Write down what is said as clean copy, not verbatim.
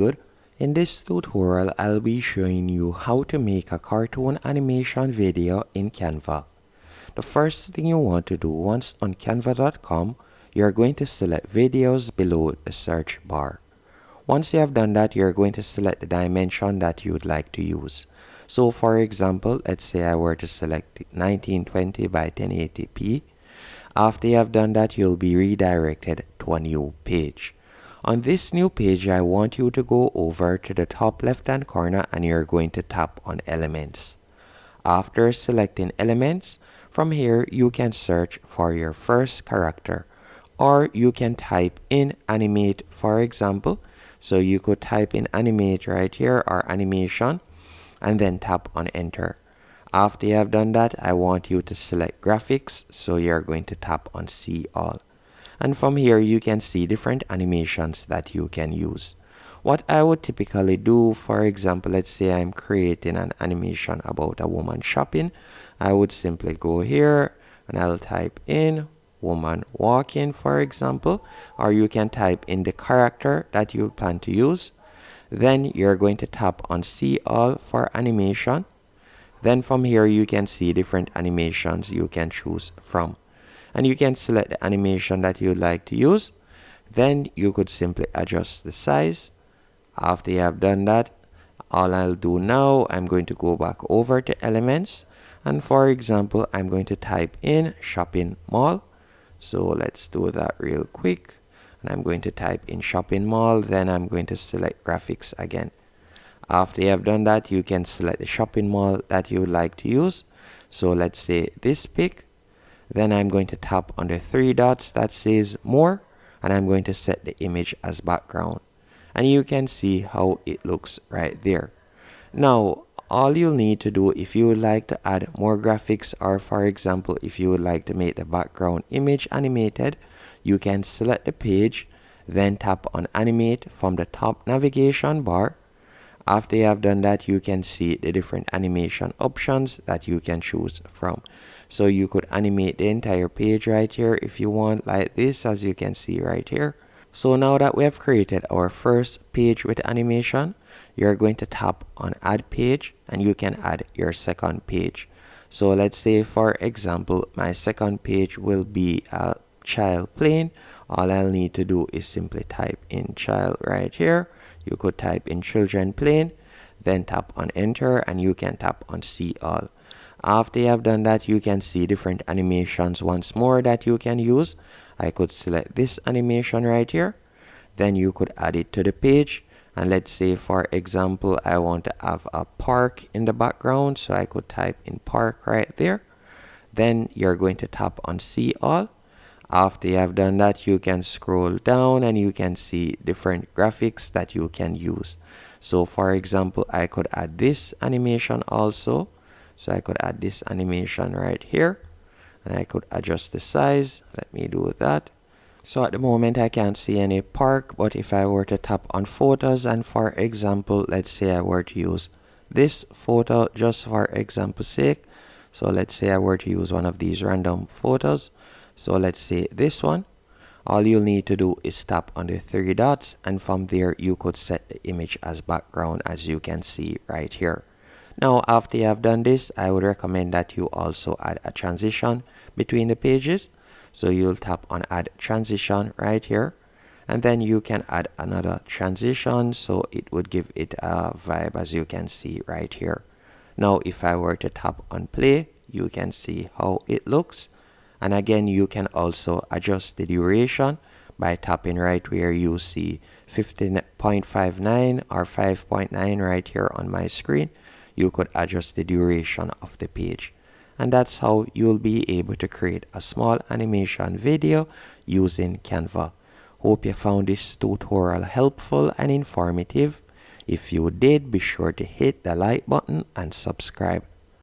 Good. In this tutorial, I'll be showing you how to make a cartoon animation video in Canva. The first thing you want to do once on canva.com, you're going to select videos below the search bar. Once you have done that, you're going to select the dimension that you would like to use. So for example, let's say I were to select 1920 by 1080p. After you have done that, you'll be redirected to a new page. On this new page, I want you to go over to the top left hand corner and you're going to tap on Elements. After selecting Elements, from here you can search for your first character, or you can type in Animate, for example. So you could type in Animate right here, or Animation, and then tap on Enter. After you have done that, I want you to select Graphics, so you're going to tap on See All. And from here you can see different animations that you can use. What I would typically do, for example, let's say I'm creating an animation about a woman shopping. I would simply go here and I'll type in woman walking, for example, or you can type in the character that you plan to use. Then you're going to tap on See All for animation. Then from here you can see different animations you can choose from. And you can select the animation that you'd like to use. Then you could simply adjust the size. After you have done that, all I'll do now, I'm going to go back over to Elements. And for example, I'm going to type in shopping mall. So let's do that real quick. And I'm going to type in shopping mall. Then I'm going to select graphics again. After you have done that, you can select the shopping mall that you would like to use. So let's say this pic. Then I'm going to tap on the three dots that says More, and I'm going to set the image as background. And you can see how it looks right there. Now, all you'll need to do if you would like to add more graphics, or for example, if you would like to make the background image animated, you can select the page, then tap on Animate from the top navigation bar. After you have done that, you can see the different animation options that you can choose from. So you could animate the entire page right here if you want, like this, as you can see right here. So now that we have created our first page with animation, you're going to tap on Add Page and you can add your second page. So let's say, for example, my second page will be a child playing. All I'll need to do is simply type in child right here. You could type in children playing, then tap on Enter, and you can tap on See All. After you have done that, you can see different animations once more that you can use. I could select this animation right here. Then you could add it to the page. And let's say, for example, I want to have a park in the background. So I could type in park right there. Then you're going to tap on See All. After you have done that, you can scroll down and you can see different graphics that you can use. So for example, I could add this animation also. So I could add this animation right here, and I could adjust the size. Let me do that. So at the moment I can't see any park, but if I were to tap on photos and for example, let's say I were to use this photo just for example's sake. So let's say I were to use one of these random photos. So let's say this one. All you'll need to do is tap on the three dots, and from there you could set the image as background, as you can see right here. Now, after you have done this, I would recommend that you also add a transition between the pages. So you'll tap on Add Transition right here, and then you can add another transition, so it would give it a vibe, as you can see right here. Now, if I were to tap on Play, you can see how it looks. And again, you can also adjust the duration by tapping right where you see 15.59 or 5.9 right here on my screen. You could adjust the duration of the page. And that's how you'll be able to create a small animation video using Canva. Hope you found this tutorial helpful and informative. If you did, be sure to hit the like button and subscribe